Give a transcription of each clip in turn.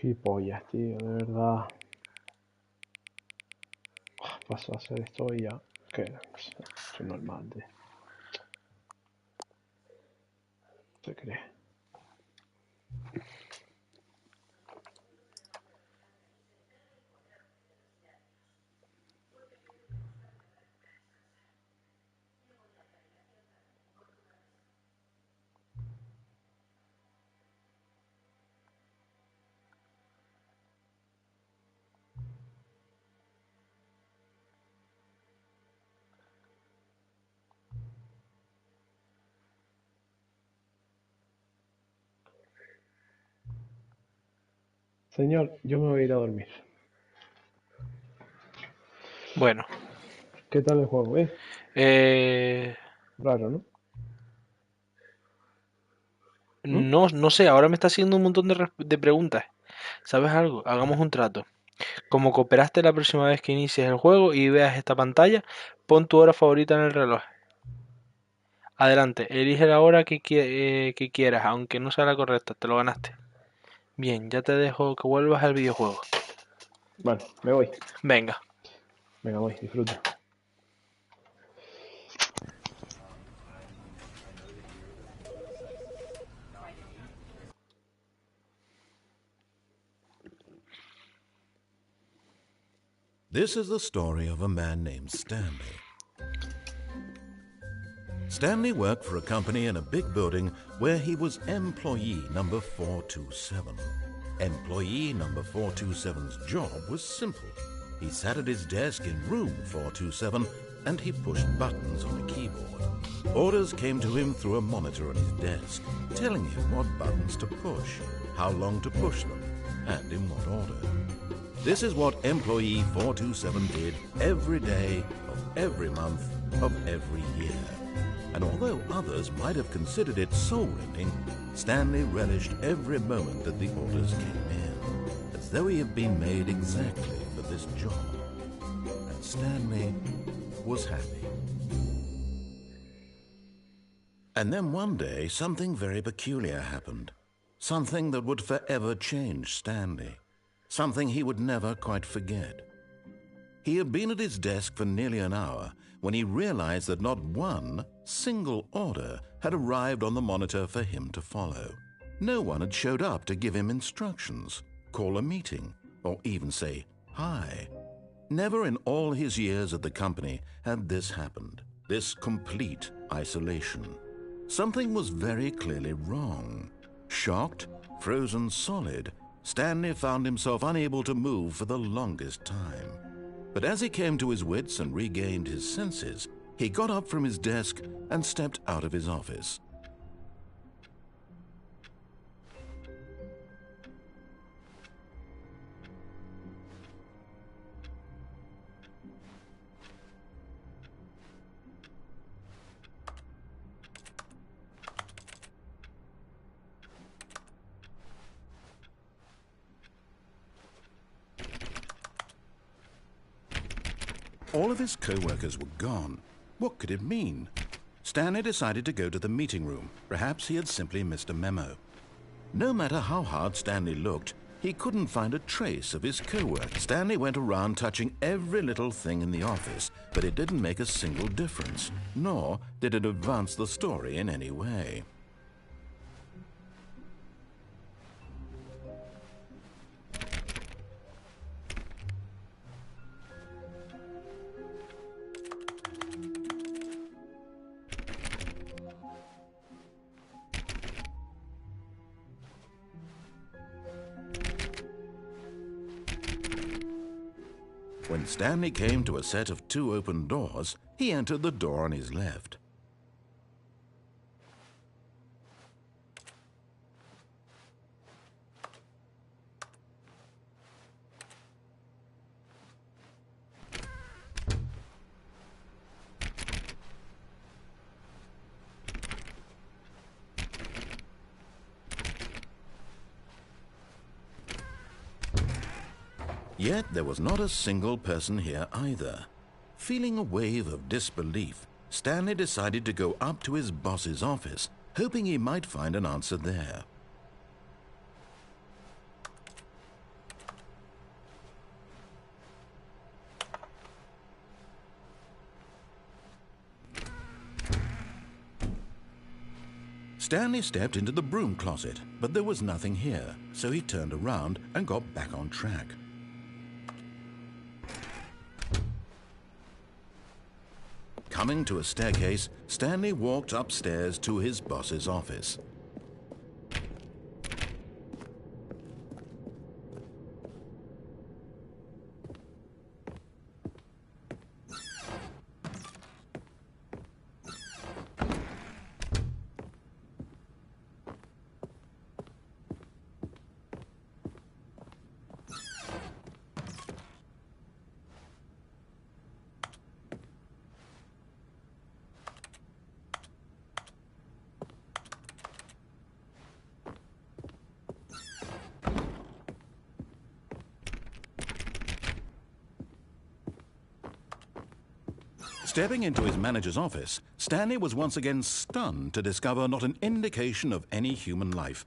Gilipollas, tío, de verdad. Paso a hacer esto y ya. Que soy normal, tío. ¿Se cree? Señor, yo me voy a ir a dormir. Bueno, ¿Qué tal el juego, eh, Raro, ¿no? ¿Mm? no sé, ahora me está haciendo un montón de preguntas. ¿Sabes algo? Hagamos un trato. Como cooperaste la próxima vez que inicies el juego y veas esta pantalla, pon tu hora favorita en el reloj. Adelante, elige la hora que quieras, aunque no sea la correcta, te lo ganaste. Bien, ya te dejo que vuelvas al videojuego. Vale, me voy. Venga. Venga, voy, disfruta. This is the story of a man named Stanley. Stanley worked for a company in a big building where he was employee number 427. Employee number 427's job was simple. He sat at his desk in room 427 and he pushed buttons on a keyboard. Orders came to him through a monitor on his desk, telling him what buttons to push, how long to push them, and in what order. This is what employee 427 did every day of every month of every year. And although others might have considered it soul-rending, Stanley relished every moment that the orders came in, as though he had been made exactly for this job. And Stanley was happy. And then one day, something very peculiar happened. Something that would forever change Stanley. Something he would never quite forget. He had been at his desk for nearly an hour when he realized that not one single order had arrived on the monitor for him to follow. No one had showed up to give him instructions, call a meeting, or even say hi. Never in all his years at the company had this happened, this complete isolation. Something was very clearly wrong. Shocked, frozen solid, Stanley found himself unable to move for the longest time. But as he came to his wits and regained his senses, he got up from his desk and stepped out of his office. All of his co-workers were gone. What could it mean? Stanley decided to go to the meeting room. Perhaps he had simply missed a memo. No matter how hard Stanley looked, he couldn't find a trace of his co-worker. Stanley went around touching every little thing in the office, but it didn't make a single difference, nor did it advance the story in any way. When Stanley came to a set of 2 open doors, he entered the door on his left. Yet there was not a single person here either. Feeling a wave of disbelief, Stanley decided to go up to his boss's office, hoping he might find an answer there. Stanley stepped into the broom closet, but there was nothing here, so he turned around and got back on track. Coming to a staircase, Stanley walked upstairs to his boss's office. Stepping into his manager's office, Stanley was once again stunned to discover not an indication of any human life.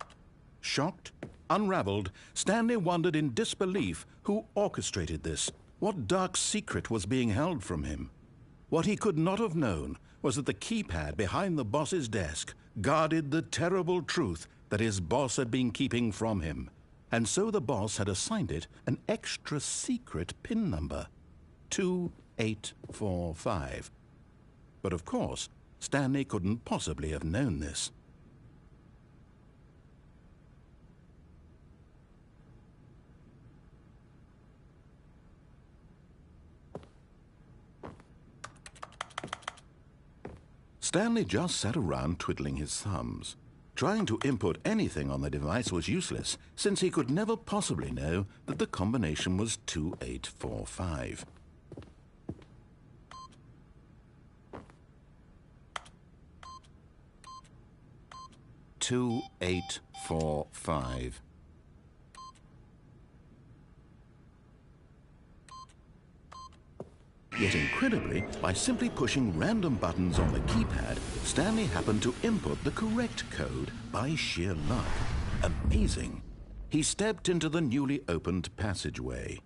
Shocked, unraveled, Stanley wondered in disbelief who orchestrated this, what dark secret was being held from him. What he could not have known was that the keypad behind the boss's desk guarded the terrible truth that his boss had been keeping from him, and so the boss had assigned it an extra secret PIN number, 2845. But of course, Stanley couldn't possibly have known this. Stanley just sat around twiddling his thumbs. Trying to input anything on the device was useless, since he could never possibly know that the combination was 2845. Two, 8, 4, 5. Yet incredibly, by simply pushing random buttons on the keypad, Stanley happened to input the correct code by sheer luck. Amazing. He stepped into the newly opened passageway.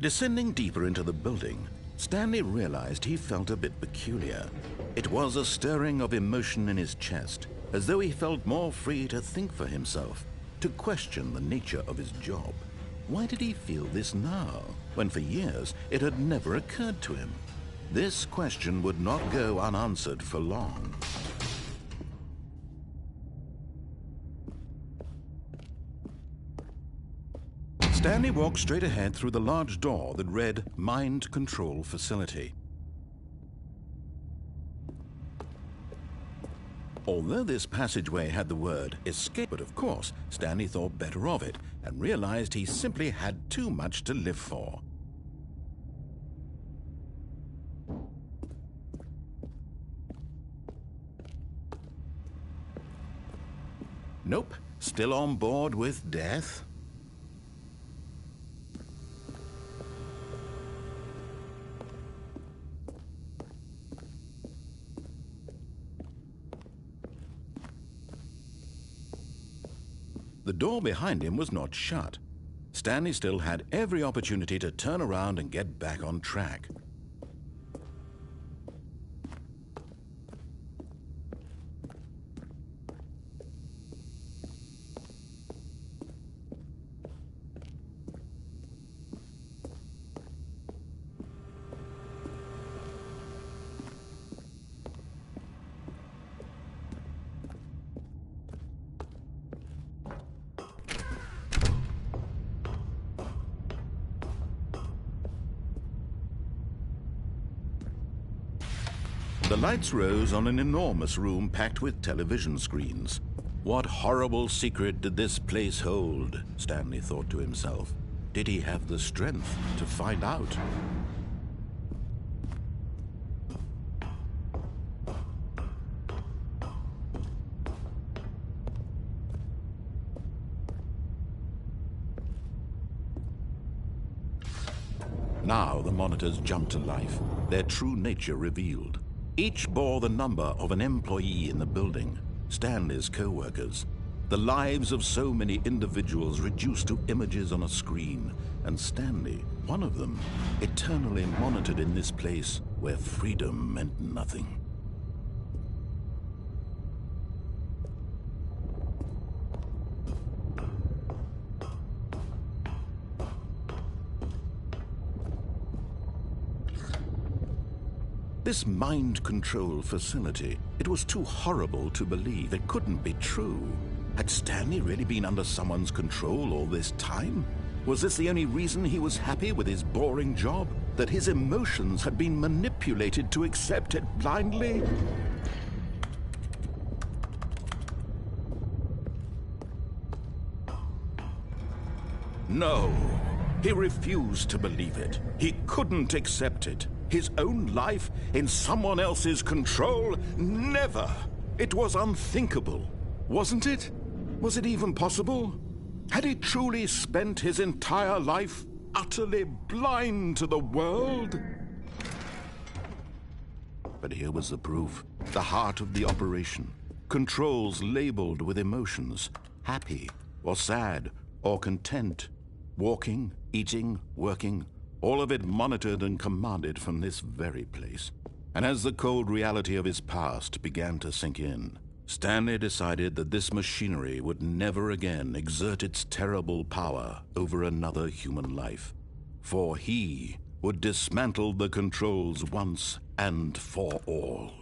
Descending deeper into the building, Stanley realized he felt a bit peculiar. It was a stirring of emotion in his chest, as though he felt more free to think for himself, to question the nature of his job. Why did he feel this now, when for years it had never occurred to him? This question would not go unanswered for long. Stanley walked straight ahead through the large door that read Mind Control Facility. Although this passageway had the word escape, but of course, Stanley thought better of it and realized he simply had too much to live for. Nope, still on board with death. The door behind him was not shut. Stanley still had every opportunity to turn around and get back on track. The lights rose on an enormous room packed with television screens. What horrible secret did this place hold? Stanley thought to himself. Did he have the strength to find out? Now the monitors jumped to life, their true nature revealed. Each bore the number of an employee in the building, Stanley's co-workers. The lives of so many individuals reduced to images on a screen, and Stanley, one of them, eternally monitored in this place where freedom meant nothing. This mind control facility, it was too horrible to believe. It couldn't be true. Had Stanley really been under someone's control all this time? Was this the only reason he was happy with his boring job? That his emotions had been manipulated to accept it blindly? No, he refused to believe it. He couldn't accept it. His own life in someone else's control? Never! It was unthinkable, wasn't it? Was it even possible? Had he truly spent his entire life utterly blind to the world? But here was the proof. The heart of the operation. Controls labeled with emotions. Happy, or sad, or content. Walking, eating, working. All of it monitored and commanded from this very place. And as the cold reality of his past began to sink in, Stanley decided that this machinery would never again exert its terrible power over another human life. For he would dismantle the controls once and for all.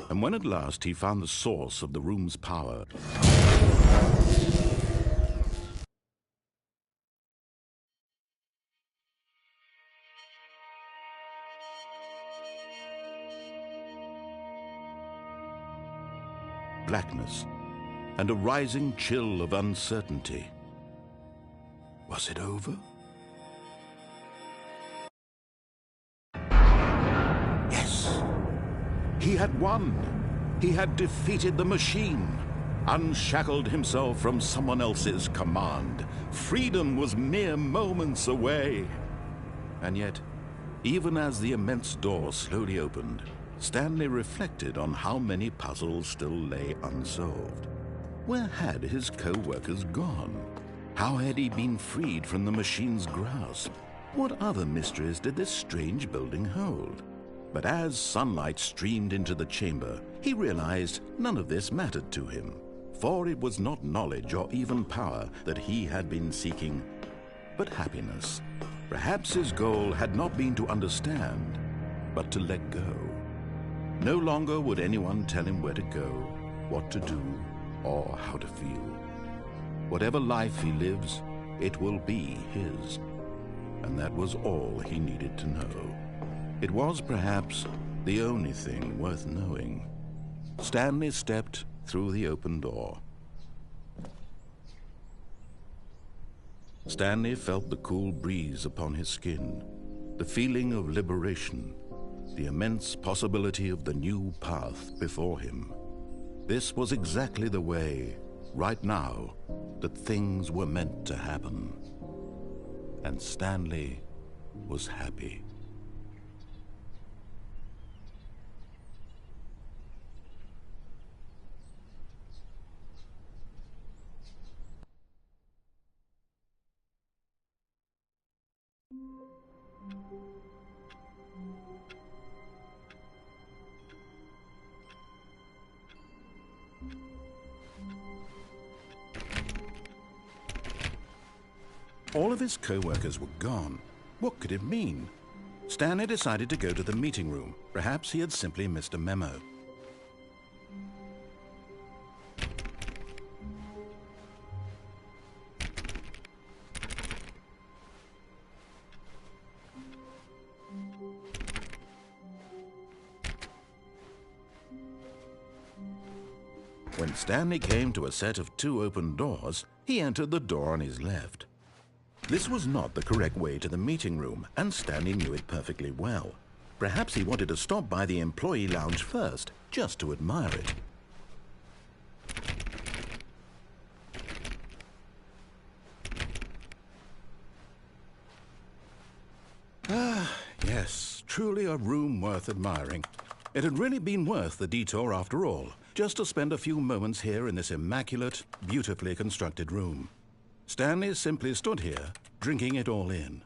And when at last he found the source of the room's power, blackness and a rising chill of uncertainty. Was it over? Yes! He had won! He had defeated the machine, unshackled himself from someone else's command. Freedom was mere moments away. And yet, even as the immense door slowly opened, Stanley reflected on how many puzzles still lay unsolved. Where had his co-workers gone? How had he been freed from the machine's grasp? What other mysteries did this strange building hold? But as sunlight streamed into the chamber, he realized none of this mattered to him, for it was not knowledge or even power that he had been seeking, but happiness. Perhaps his goal had not been to understand, but to let go. No longer would anyone tell him where to go, what to do, or how to feel. Whatever life he lives, it will be his. And that was all he needed to know. It was perhaps the only thing worth knowing. Stanley stepped through the open door. Stanley felt the cool breeze upon his skin, the feeling of liberation, the immense possibility of the new path before him. This was exactly the way, right now, that things were meant to happen. And Stanley was happy. All of his co-workers were gone. What could it mean? Stanley decided to go to the meeting room. Perhaps he had simply missed a memo. When Stanley came to a set of 2 open doors, he entered the door on his left. This was not the correct way to the meeting room, and Stanley knew it perfectly well. Perhaps he wanted to stop by the employee lounge first, just to admire it. Yes, truly a room worth admiring. It had really been worth the detour after all, just to spend a few moments here in this immaculate, beautifully constructed room. Stanley simply stood here, drinking it all in.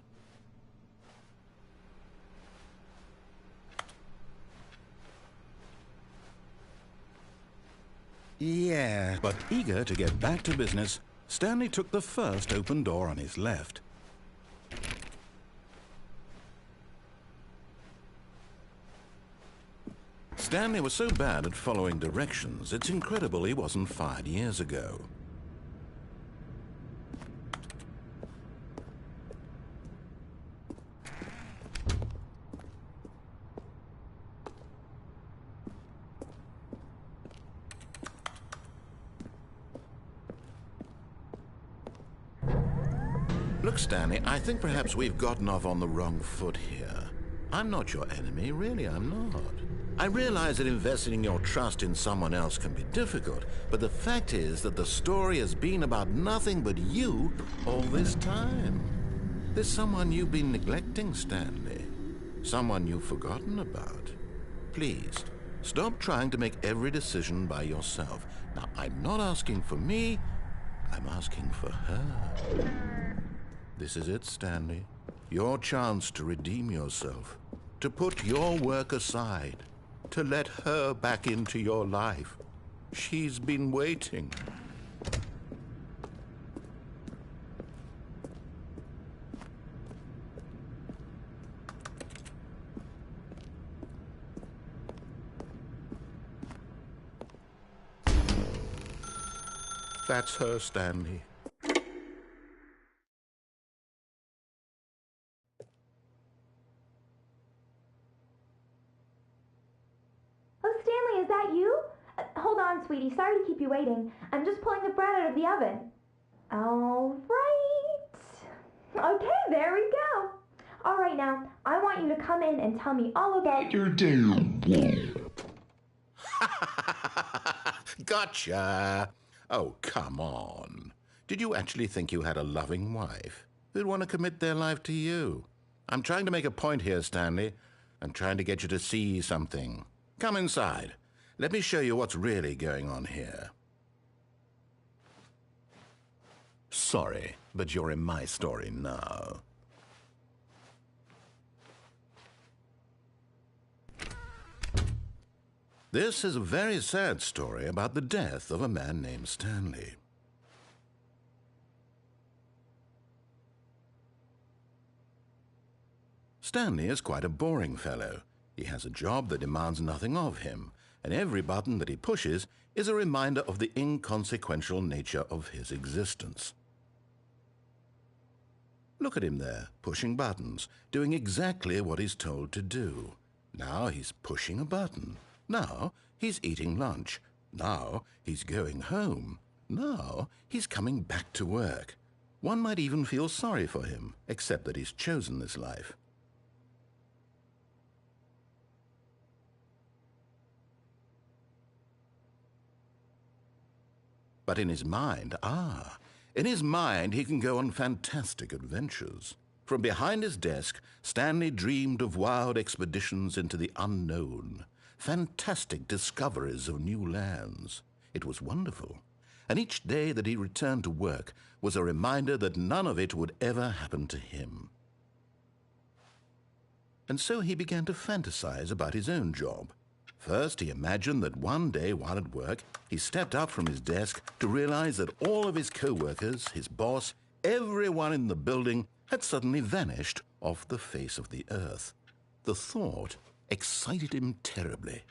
Yeah, but eager to get back to business, Stanley took the first open door on his left. Stanley was so bad at following directions, it's incredible he wasn't fired years ago. Look, Stanley, I think perhaps we've gotten off on the wrong foot here. I'm not your enemy, really, I'm not. I realize that investing your trust in someone else can be difficult, but the fact is that the story has been about nothing but you all this time. There's someone you've been neglecting, Stanley. Someone you've forgotten about. Please, stop trying to make every decision by yourself. Now, I'm not asking for me, I'm asking for her. This is it, Stanley. Your chance to redeem yourself, to put your work aside, to let her back into your life. She's been waiting. That's her, Stanley. Is that you? Hold on, sweetie. Sorry to keep you waiting. I'm just pulling the bread out of the oven. All right. Okay, there we go. All right, now, I want you to come in and tell me all about your day. Gotcha. Oh, come on. Did you actually think you had a loving wife who'd want to commit their life to you? I'm trying to make a point here, Stanley. I'm trying to get you to see something. Come inside. Let me show you what's really going on here. Sorry, but you're in my story now. This is a very sad story about the death of a man named Stanley. Stanley is quite a boring fellow. He has a job that demands nothing of him, and every button that he pushes is a reminder of the inconsequential nature of his existence. Look at him there, pushing buttons, doing exactly what he's told to do. Now he's pushing a button. Now he's eating lunch. Now he's going home. Now he's coming back to work. One might even feel sorry for him, except that he's chosen this life. But in his mind, in his mind he can go on fantastic adventures. From behind his desk, Stanley dreamed of wild expeditions into the unknown, fantastic discoveries of new lands. It was wonderful, and each day that he returned to work was a reminder that none of it would ever happen to him. And so he began to fantasize about his own job. First, he imagined that one day while at work, he stepped up from his desk to realize that all of his co-workers, his boss, everyone in the building had suddenly vanished off the face of the earth. The thought excited him terribly.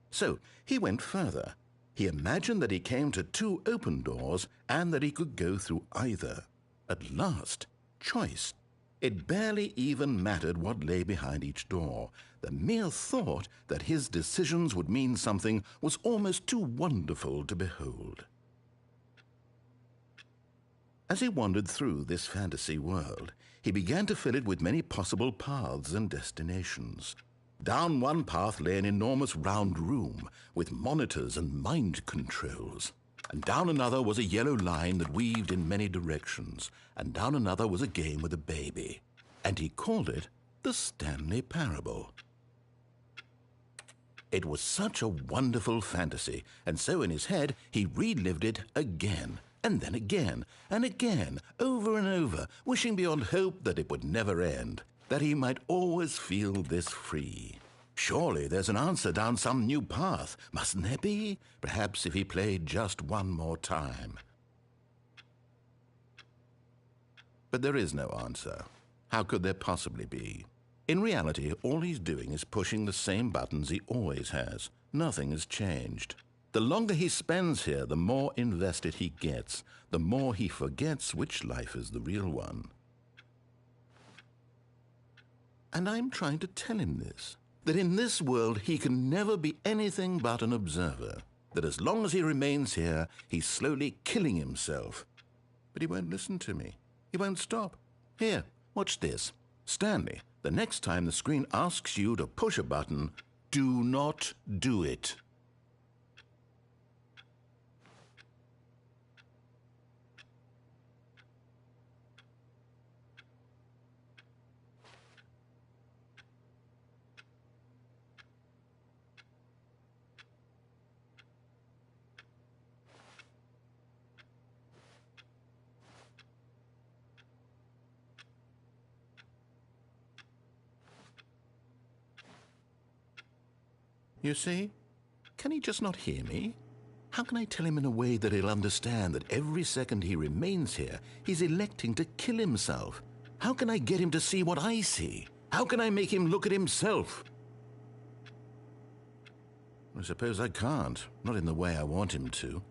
So he went further. He imagined that he came to 2 open doors and that he could go through either. At last, choice. It barely even mattered what lay behind each door. The mere thought that his decisions would mean something was almost too wonderful to behold. As he wandered through this fantasy world, he began to fill it with many possible paths and destinations. Down one path lay an enormous round room with monitors and mind controls. And down another was a yellow line that weaved in many directions. And down another was a game with a baby. And he called it the Stanley Parable. It was such a wonderful fantasy, and so in his head he relived it again, and then again, and again, over and over, wishing beyond hope that it would never end, that he might always feel this free. Surely there's an answer down some new path, mustn't there be? Perhaps if he played just one more time. But there is no answer. How could there possibly be? In reality, all he's doing is pushing the same buttons he always has. Nothing has changed. The longer he spends here, the more invested he gets, the more he forgets which life is the real one. And I'm trying to tell him this, that in this world he can never be anything but an observer, that as long as he remains here, he's slowly killing himself. But he won't listen to me. He won't stop. Here, watch this. Stanley, the next time the screen asks you to push a button, do not do it. You see? Can he just not hear me? How can I tell him in a way that he'll understand that every second he remains here, he's electing to kill himself? How can I get him to see what I see? How can I make him look at himself? I suppose I can't, not in the way I want him to.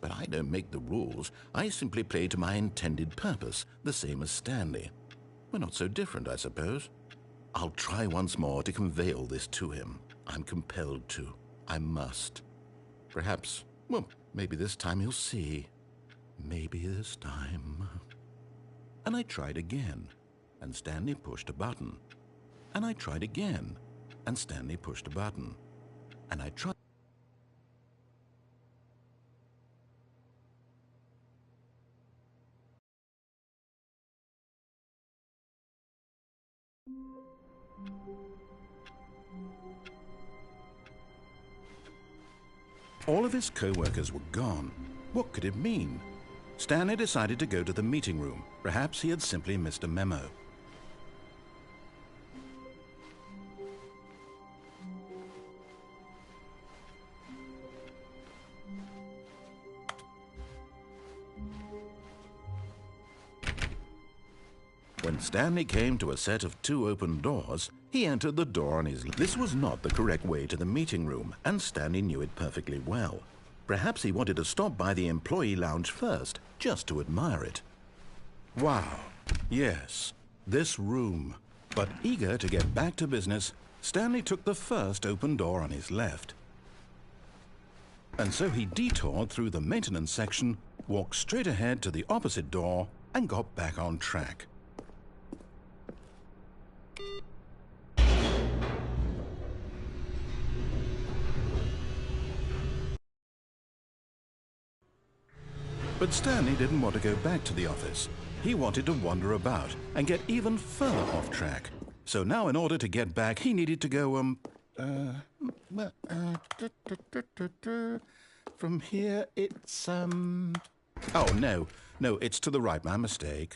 But I don't make the rules. I simply play to my intended purpose, the same as Stanley. We're not so different, I suppose. I'll try once more to convey all this to him. I'm compelled to. I must. Perhaps, well, maybe this time he'll see. Maybe this time. And I tried again, and Stanley pushed a button. And I tried again, and Stanley pushed a button. And I tried. All of his co-workers were gone. What could it mean? Stanley decided to go to the meeting room. Perhaps he had simply missed a memo. When Stanley came to a set of 2 open doors, He entered the door on his... This was not the correct way to the meeting room, and Stanley knew it perfectly well. Perhaps he wanted to stop by the employee lounge first, just to admire it. Wow, yes, this room. But eager to get back to business, Stanley took the first open door on his left. And so he detoured through the maintenance section, walked straight ahead to the opposite door, and got back on track. But Stanley didn't want to go back to the office. He wanted to wander about and get even further off track. So now in order to get back, he needed to go, from here it's, oh, no, it's to the right, my mistake.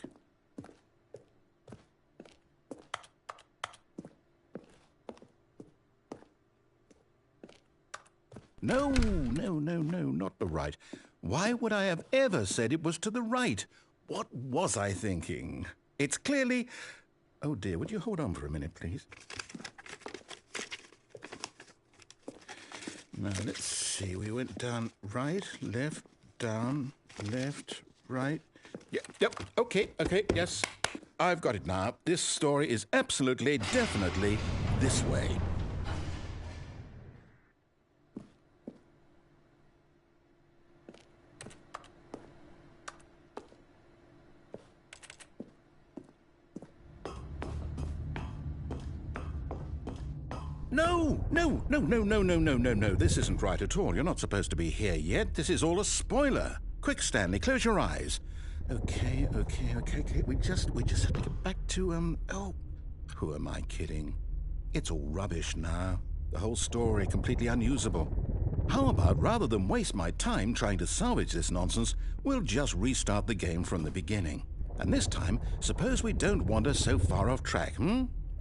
No, not the right. Why would I have ever said it was to the right? What was I thinking? It's clearly... Oh dear, would you hold on for a minute, please? Now, let's see. We went down right, left, down, left, right. Yep, okay, yes. I've got it now. This story is absolutely, definitely this way. No. This isn't right at all. You're not supposed to be here yet. This is all a spoiler. Quick, Stanley, close your eyes. Okay. We just have to get back to, oh, who am I kidding? It's all rubbish now. The whole story completely unusable. How about, rather than waste my time trying to salvage this nonsense, we'll just restart the game from the beginning. And this time, suppose we don't wander so far off track,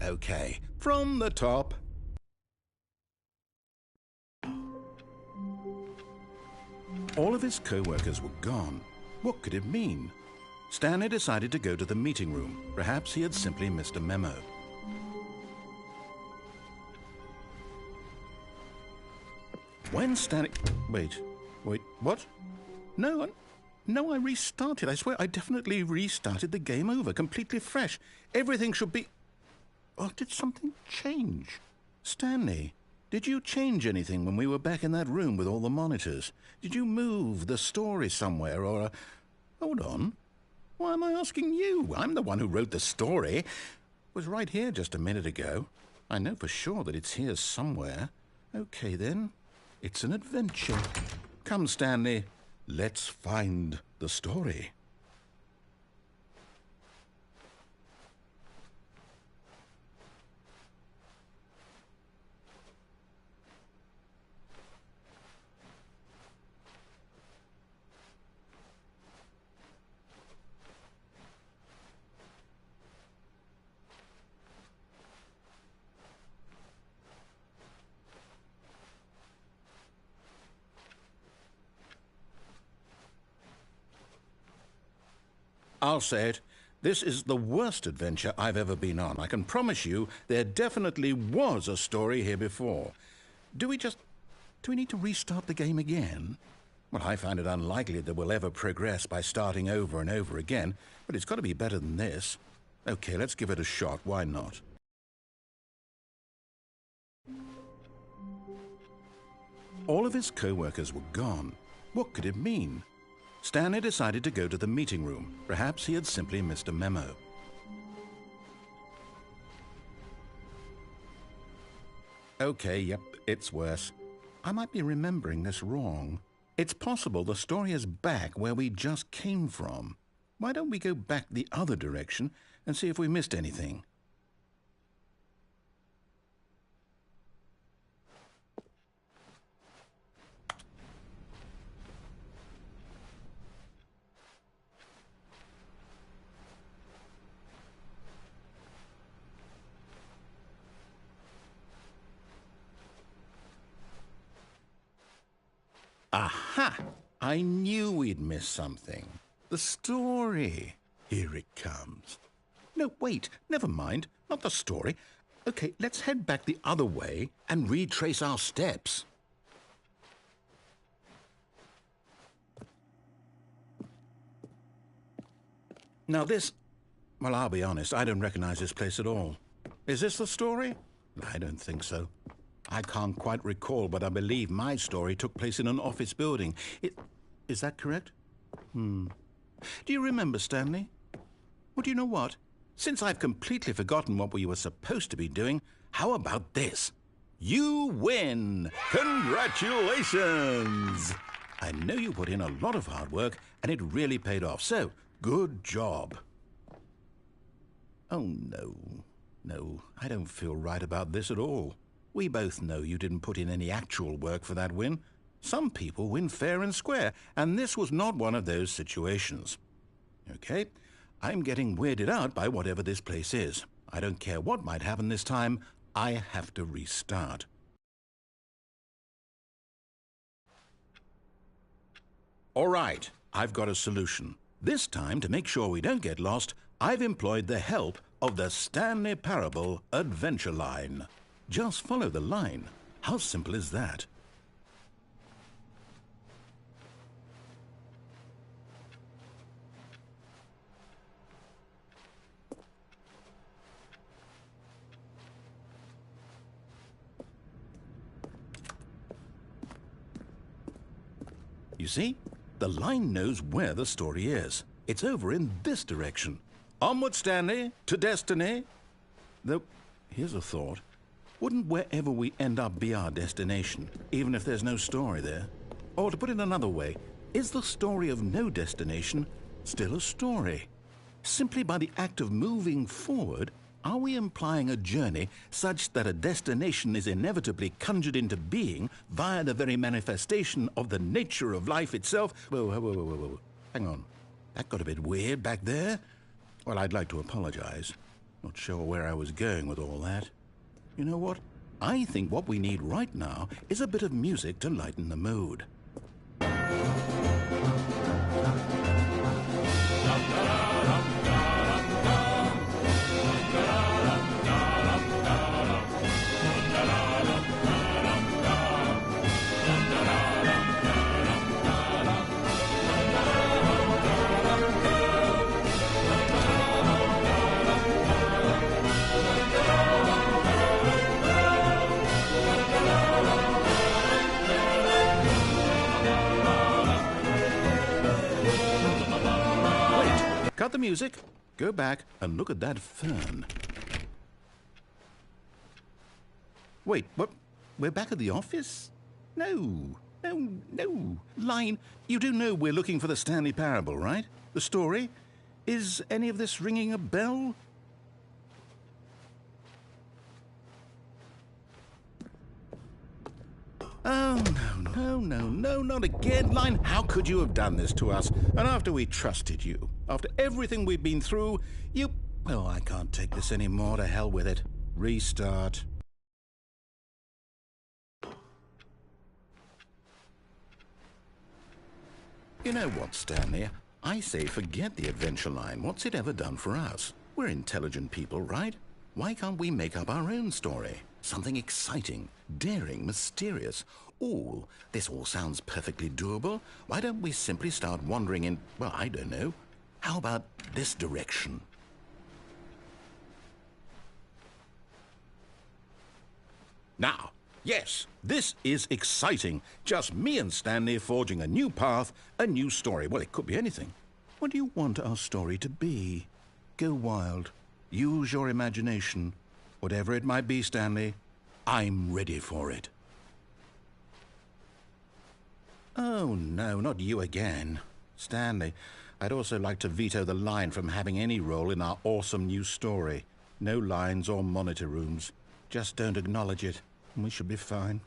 Okay, from the top. All of his co-workers were gone. What could it mean? Stanley decided to go to the meeting room. Perhaps he had simply missed a memo. When Stanley... Wait, what? No, I restarted. I swear, I definitely restarted the game over, completely fresh. Everything should be... Oh, did something change? Stanley, did you change anything when we were back in that room with all the monitors? Did you move the story somewhere or... Hold on. Why am I asking you? I'm the one who wrote the story. It was right here just a minute ago. I know for sure that it's here somewhere. Okay, then. It's an adventure. Come, Stanley. Let's find the story. I'll say it. This is the worst adventure I've ever been on. I can promise you there definitely was a story here before. Do we need to restart the game again? Well, I find it unlikely that we'll ever progress by starting over and over again, but it's got to be better than this. Okay, let's give it a shot. Why not? All of his co-workers were gone. What could it mean? Stanley decided to go to the meeting room. Perhaps he had simply missed a memo. Okay, yep, it's worse. I might be remembering this wrong. It's possible the story is back where we just came from. Why don't we go back the other direction and see if we missed anything? Aha! I knew we'd miss something. The story. Here it comes. No, wait, never mind. Not the story. Okay, let's head back the other way and retrace our steps. Now this... Well, I'll be honest, I don't recognize this place at all. Is this the story? I don't think so. I can't quite recall, but I believe my story took place in an office building. Is that correct? Do you remember, Stanley? Well, do you know what? Since I've completely forgotten what we were supposed to be doing, how about this? You win! Congratulations! I know you put in a lot of hard work, and it really paid off, so good job. Oh, no. No, I don't feel right about this at all. We both know you didn't put in any actual work for that win. Some people win fair and square, and this was not one of those situations. Okay, I'm getting weirded out by whatever this place is. I don't care what might happen this time. I have to restart. All right, I've got a solution. This time, to make sure we don't get lost, I've employed the help of the Stanley Parable Adventure Line. Just follow the line. How simple is that? You see, the line knows where the story is. It's over in this direction. Onward, Stanley, to destiny. Though, here's a thought. Wouldn't wherever we end up be our destination, even if there's no story there? Or to put it another way, is the story of no destination still a story? Simply by the act of moving forward, are we implying a journey such that a destination is inevitably conjured into being via the very manifestation of the nature of life itself? Whoa. Hang on. That got a bit weird back there. Well, I'd like to apologize. Not sure where I was going with all that. You know what? I think what we need right now is a bit of music to lighten the mood. Cut the music, go back and look at that fern. Wait, what? We're back at the office? No. Line, you do know we're looking for the Stanley Parable, right? The story? Is any of this ringing a bell? Oh, no, not again. Line, how could you have done this to us? And after we trusted you, after everything we've been through, you... Oh, I can't take this anymore. To hell with it. Restart. You know what, Stanley? I say forget the adventure line. What's it ever done for us? We're intelligent people, right? Why can't we make up our own story? Something exciting, daring, mysterious. Ooh, this all sounds perfectly doable. Why don't we simply start wandering in, well, I don't know. How about this direction? Now, yes, this is exciting. Just me and Stanley forging a new path, a new story. Well, it could be anything. What do you want our story to be? Go wild. Use your imagination. Whatever it might be, Stanley, I'm ready for it. Oh, no, not you again. Stanley, I'd also like to veto the line from having any role in our awesome new story. No lines or monitor rooms. Just don't acknowledge it, and we should be fine.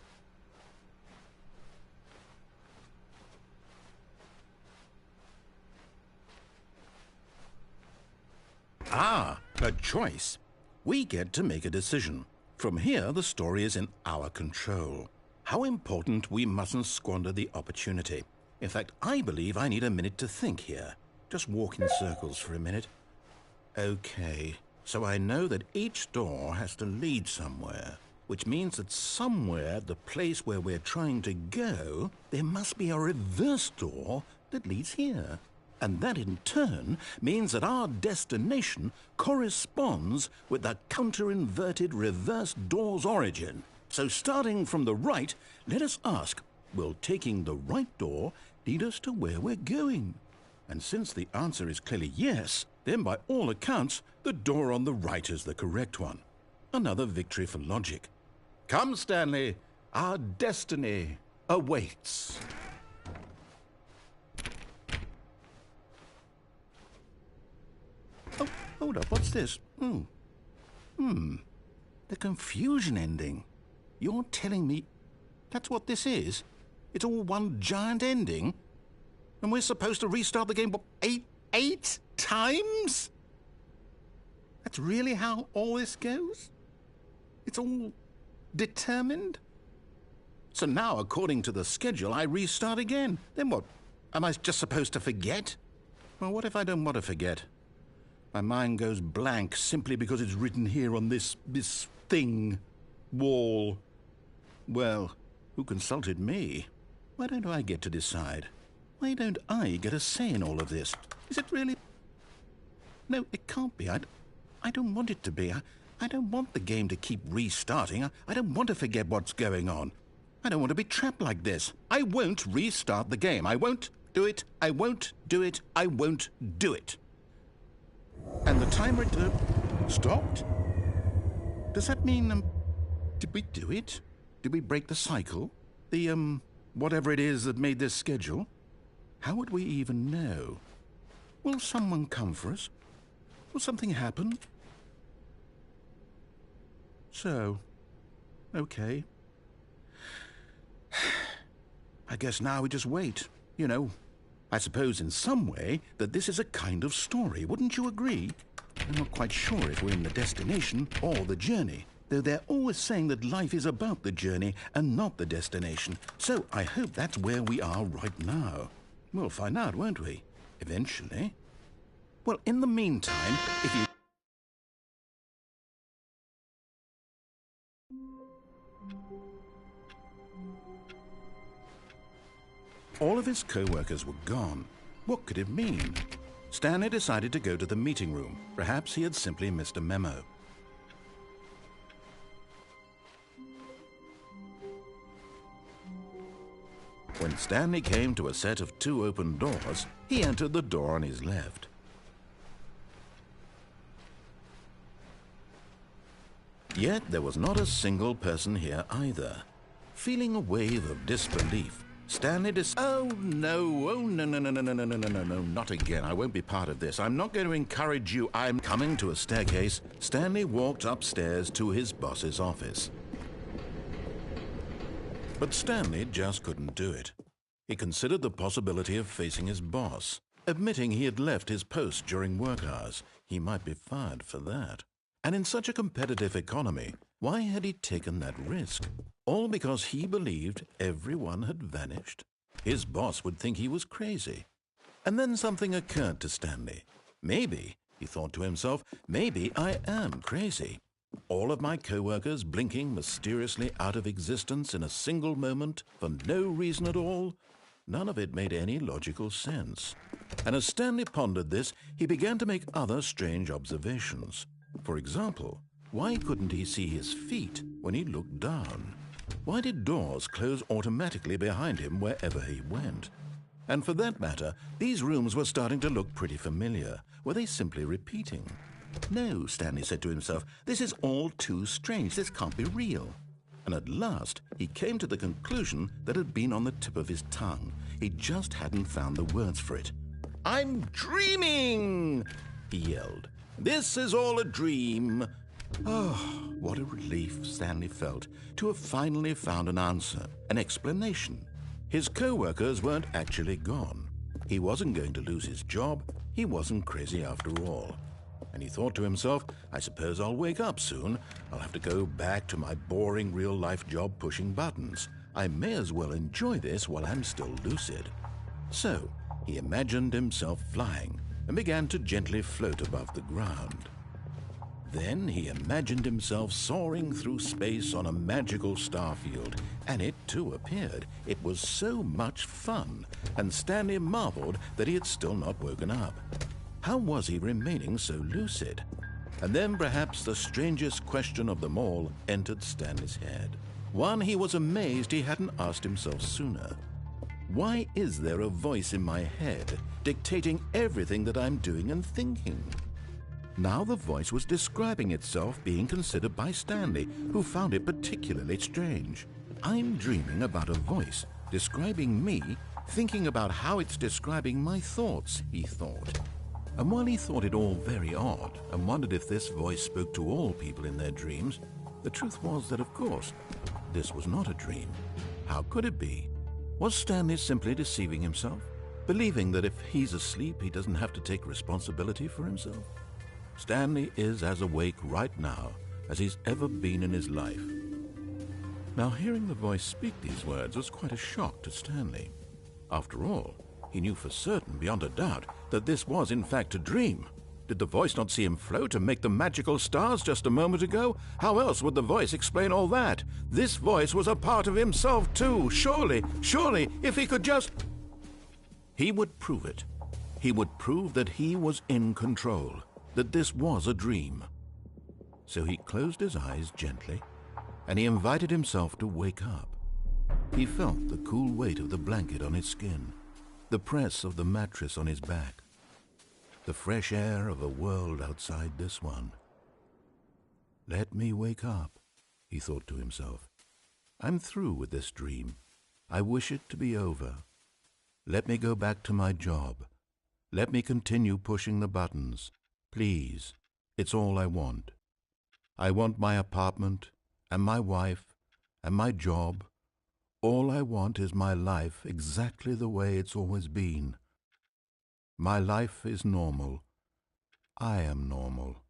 Ah, a choice. We get to make a decision. From here, the story is in our control. How important we mustn't squander the opportunity. In fact, I believe I need a minute to think here. Just walk in circles for a minute. Okay, So I know that each door has to lead somewhere, which means that somewhere at the place where we're trying to go, there must be a reverse door that leads here. And that in turn means that our destination corresponds with the counter-inverted reverse door's origin. So starting from the right, let us ask, will taking the right door lead us to where we're going? And since the answer is clearly yes, then by all accounts, the door on the right is the correct one. Another victory for logic. Come, Stanley, our destiny awaits. Oh, hold up, what's this? The confusion ending. You're telling me that's what this is? It's all one giant ending? And we're supposed to restart the game, what, eight times? That's really how all this goes? It's all determined? So now, according to the schedule, I restart again. Then what? Am I just supposed to forget? Well, what if I don't want to forget? My mind goes blank simply because it's written here on this thing, wall. Well, who consulted me? Why don't I get to decide? Why don't I get a say in all of this? Is it really? No, it can't be. I don't want it to be. I don't want the game to keep restarting. I don't want to forget what's going on. I don't want to be trapped like this. I won't restart the game. I won't do it. I won't do it. I won't do it. And the timer stopped? Does that mean, did we do it? Did we break the cycle? The, whatever it is that made this schedule? How would we even know? Will someone come for us? Will something happen? So, okay. I guess now we just wait, you know. I suppose in some way that this is a kind of story, wouldn't you agree? I'm not quite sure if we're in the destination or the journey, though they're always saying that life is about the journey and not the destination. So I hope that's where we are right now. We'll find out, won't we? Eventually. Well, in the meantime, if you... All of his co-workers were gone. What could it mean? Stanley decided to go to the meeting room. Perhaps he had simply missed a memo. When Stanley came to a set of 2 open doors, he entered the door on his left. Yet there was not a single person here either. Feeling a wave of disbelief, Stanley oh no, not again. I won't be part of this. I'm not going to encourage you. I'm coming to a staircase. Stanley walked upstairs to his boss's office. But Stanley just couldn't do it. He considered the possibility of facing his boss, admitting he had left his post during work hours. He might be fired for that. And in such a competitive economy, why had he taken that risk? All because he believed everyone had vanished? His boss would think he was crazy. And then something occurred to Stanley. Maybe, he thought to himself, maybe I am crazy. All of my co-workers blinking mysteriously out of existence in a single moment for no reason at all? None of it made any logical sense. And as Stanley pondered this, he began to make other strange observations. For example, why couldn't he see his feet when he looked down? Why did doors close automatically behind him wherever he went? And for that matter, these rooms were starting to look pretty familiar. Were they simply repeating? No, Stanley said to himself, this is all too strange. This can't be real. And at last, he came to the conclusion that had been on the tip of his tongue. He just hadn't found the words for it. I'm dreaming, he yelled. This is all a dream. Oh, what a relief Stanley felt to have finally found an answer, an explanation. His co-workers weren't actually gone. He wasn't going to lose his job. He wasn't crazy after all. And he thought to himself, I suppose I'll wake up soon. I'll have to go back to my boring real-life job pushing buttons. I may as well enjoy this while I'm still lucid. So he imagined himself flying and began to gently float above the ground. Then he imagined himself soaring through space on a magical starfield, and it too appeared. It was so much fun, and Stanley marveled that he had still not woken up. How was he remaining so lucid? And then perhaps the strangest question of them all entered Stanley's head. One he was amazed he hadn't asked himself sooner. Why is there a voice in my head dictating everything that I'm doing and thinking? Now the voice was describing itself being considered by Stanley, who found it particularly strange. I'm dreaming about a voice describing me, thinking about how it's describing my thoughts, he thought. And while he thought it all very odd and wondered if this voice spoke to all people in their dreams, the truth was that, of course, this was not a dream. How could it be? Was Stanley simply deceiving himself, believing that if he's asleep, he doesn't have to take responsibility for himself? Stanley is as awake right now as he's ever been in his life. Now, hearing the voice speak these words was quite a shock to Stanley. After all, he knew for certain, beyond a doubt, that this was in fact a dream. Did the voice not see him float and make the magical stars just a moment ago? How else would the voice explain all that? This voice was a part of himself too. Surely, if he could just... He would prove it. He would prove that he was in control, that this was a dream. So he closed his eyes gently, and he invited himself to wake up. He felt the cool weight of the blanket on his skin, the press of the mattress on his back, the fresh air of a world outside this one. Let me wake up, he thought to himself. I'm through with this dream. I wish it to be over. Let me go back to my job. Let me continue pushing the buttons. Please, it's all I want. I want my apartment and my wife and my job. All I want is my life exactly the way it's always been. My life is normal. I am normal.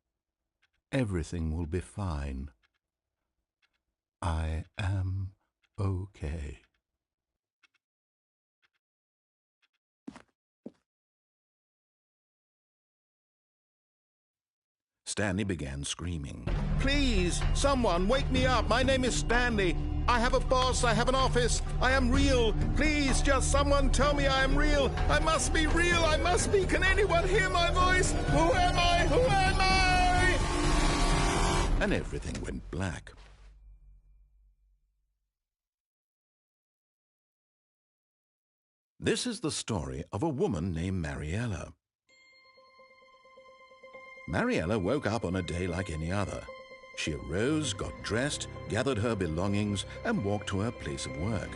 Everything will be fine. I am okay. Stanley began screaming. Please, someone, wake me up. My name is Stanley. I have a boss. I have an office. I am real. Please, just someone tell me I am real. I must be real. I must be. Can anyone hear my voice? Who am I? Who am I? And everything went black. This is the story of a woman named Mariella. Mariella woke up on a day like any other. She arose, got dressed, gathered her belongings, and walked to her place of work.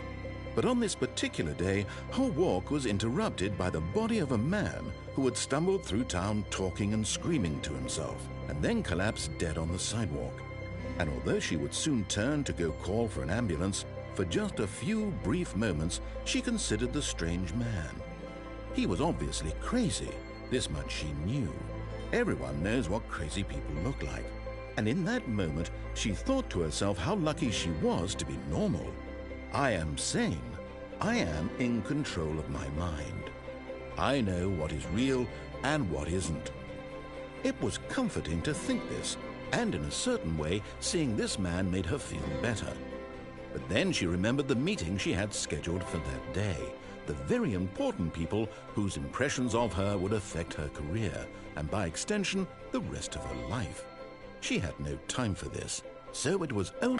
But on this particular day, her walk was interrupted by the body of a man who had stumbled through town talking and screaming to himself, and then collapsed dead on the sidewalk. And although she would soon turn to go call for an ambulance, for just a few brief moments she considered the strange man. He was obviously crazy, this much she knew. Everyone knows what crazy people look like. And in that moment, she thought to herself how lucky she was to be normal. I am sane. I am in control of my mind. I know what is real and what isn't. It was comforting to think this, and in a certain way, seeing this man made her feel better. But then she remembered the meeting she had scheduled for that day, the very important people whose impressions of her would affect her career, and by extension, the rest of her life. She had no time for this, so it was only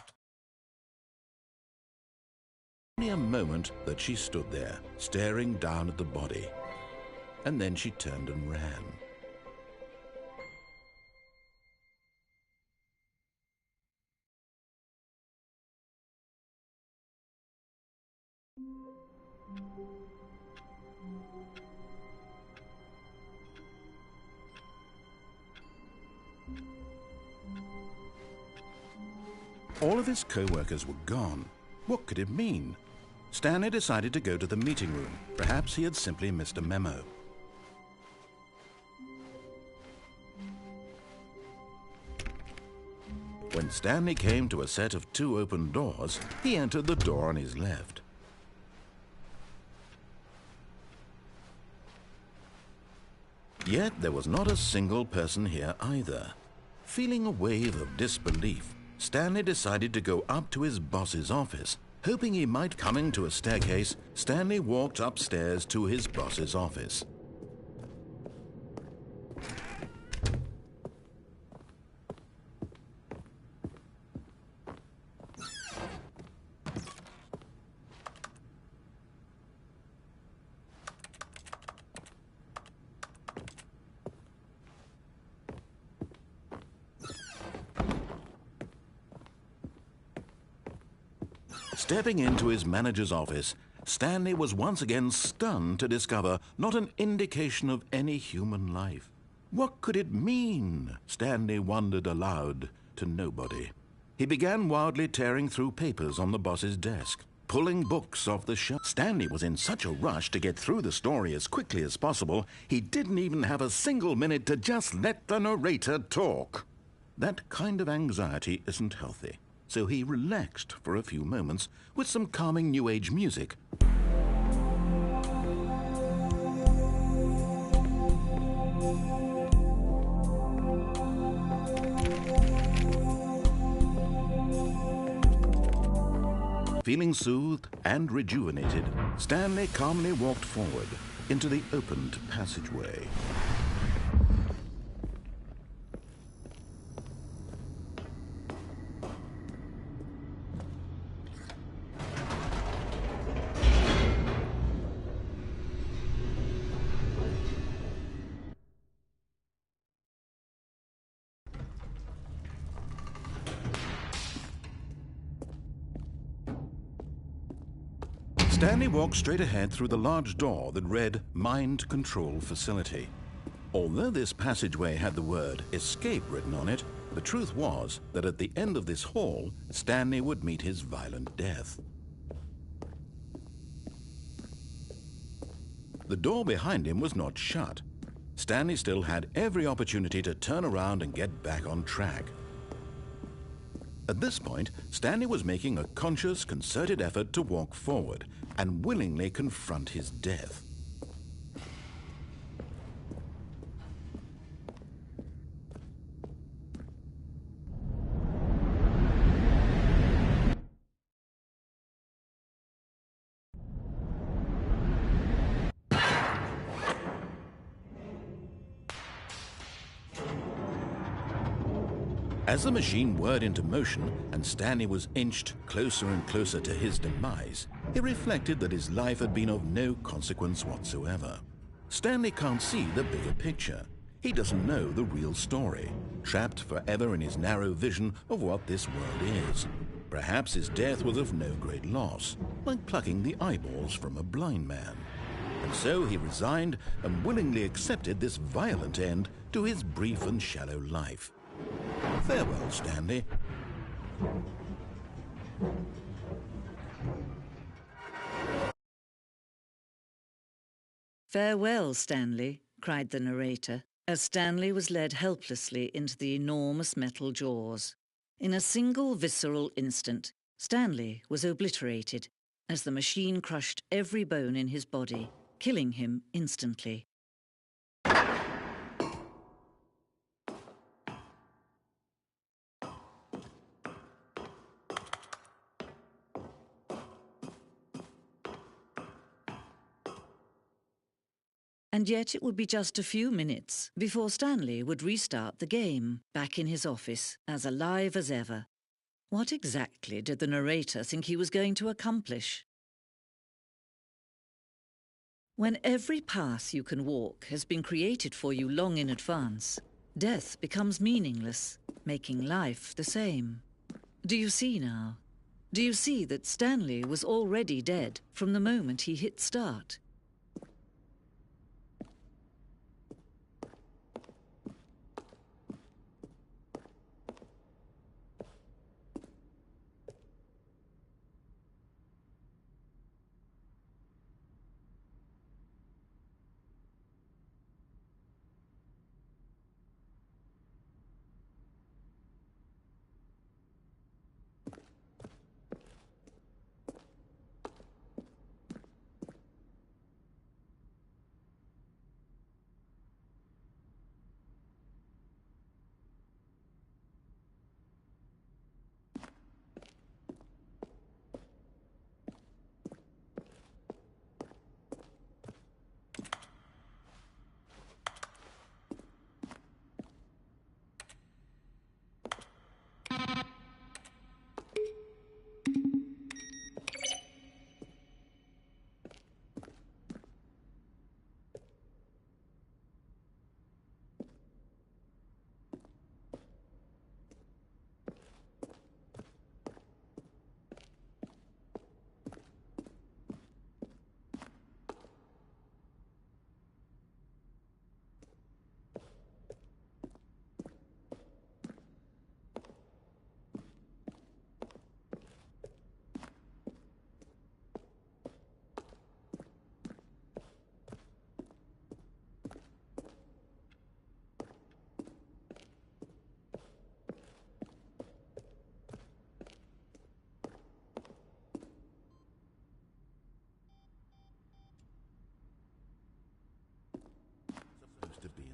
a moment that she stood there, staring down at the body. And then she turned and ran. All of his co-workers were gone. What could it mean? Stanley decided to go to the meeting room. Perhaps he had simply missed a memo. When Stanley came to a set of 2 open doors, he entered the door on his left. Yet there was not a single person here either. Feeling a wave of disbelief, Stanley decided to go up to his boss's office. Hoping he might coming to a staircase, Stanley walked upstairs to his boss's office. Stepping into his manager's office, Stanley was once again stunned to discover not an indication of any human life. What could it mean? Stanley wondered aloud to nobody. He began wildly tearing through papers on the boss's desk, pulling books off the shelf. Stanley was in such a rush to get through the story as quickly as possible, he didn't even have a single minute to just let the narrator talk. That kind of anxiety isn't healthy. So he relaxed for a few moments with some calming New Age music. Feeling soothed and rejuvenated, Stanley calmly walked forward into the opened passageway. Stanley walked straight ahead through the large door that read Mind Control Facility. Although this passageway had the word escape written on it, the truth was that at the end of this hall, Stanley would meet his violent death. The door behind him was not shut. Stanley still had every opportunity to turn around and get back on track. At this point, Stanley was making a conscious, concerted effort to walk forward and willingly confront his death. As the machine whirred into motion and Stanley was inched closer and closer to his demise, he reflected that his life had been of no consequence whatsoever. Stanley can't see the bigger picture. He doesn't know the real story, trapped forever in his narrow vision of what this world is. Perhaps his death was of no great loss, like plucking the eyeballs from a blind man. And so he resigned and willingly accepted this violent end to his brief and shallow life. Farewell, Stanley. "Farewell, Stanley," cried the narrator, as Stanley was led helplessly into the enormous metal jaws. In a single visceral instant, Stanley was obliterated as the machine crushed every bone in his body, killing him instantly. And yet it would be just a few minutes before Stanley would restart the game, back in his office, as alive as ever. What exactly did the narrator think he was going to accomplish? When every path you can walk has been created for you long in advance, death becomes meaningless, making life the same. Do you see now? Do you see that Stanley was already dead from the moment he hit start?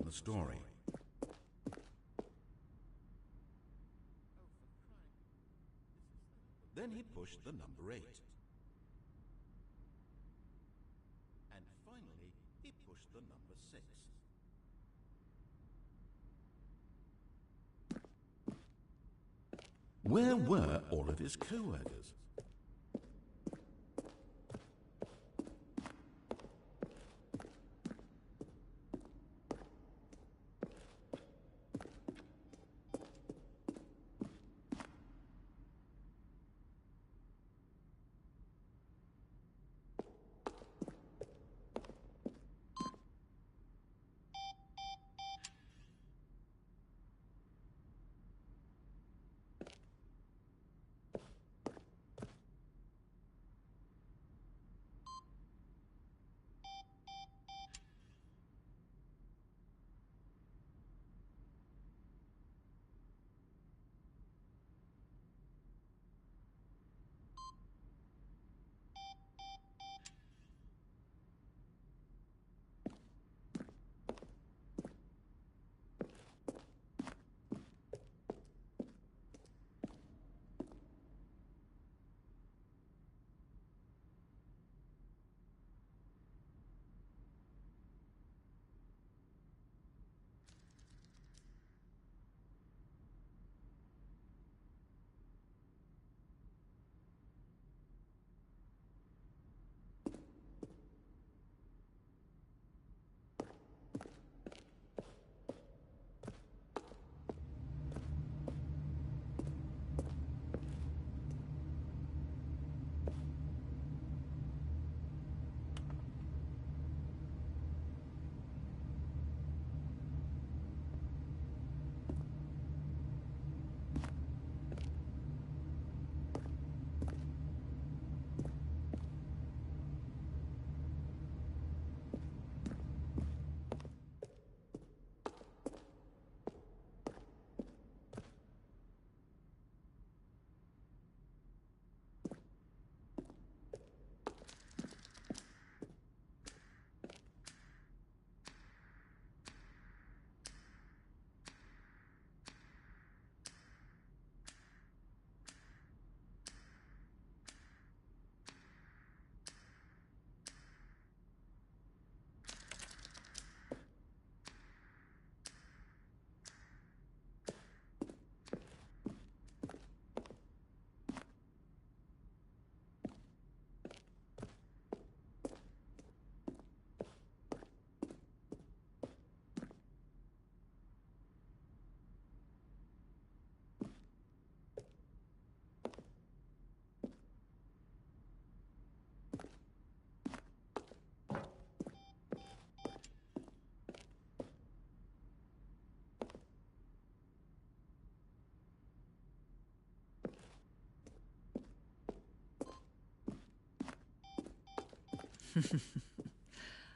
the story. Then he pushed the number 8. And finally, he pushed the number 6. Where were all of his co-workers?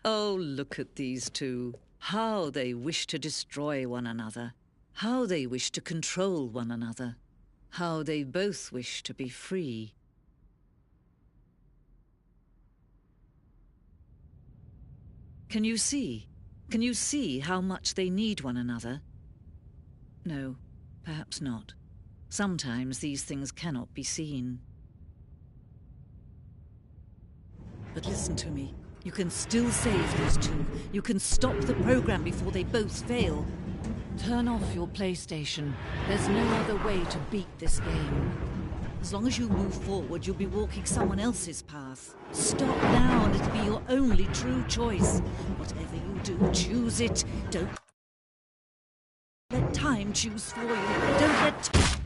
Oh, look at these two. How they wish to destroy one another. How they wish to control one another. How they both wish to be free. Can you see? Can you see how much they need one another? No, perhaps not. Sometimes these things cannot be seen. But listen to me. You can still save these two. You can stop the program before they both fail. Turn off your PlayStation. There's no other way to beat this game. As long as you move forward, you'll be walking someone else's path. Stop now and it'll be your only true choice. Whatever you do, choose it. Don't let time choose for you. Don't let...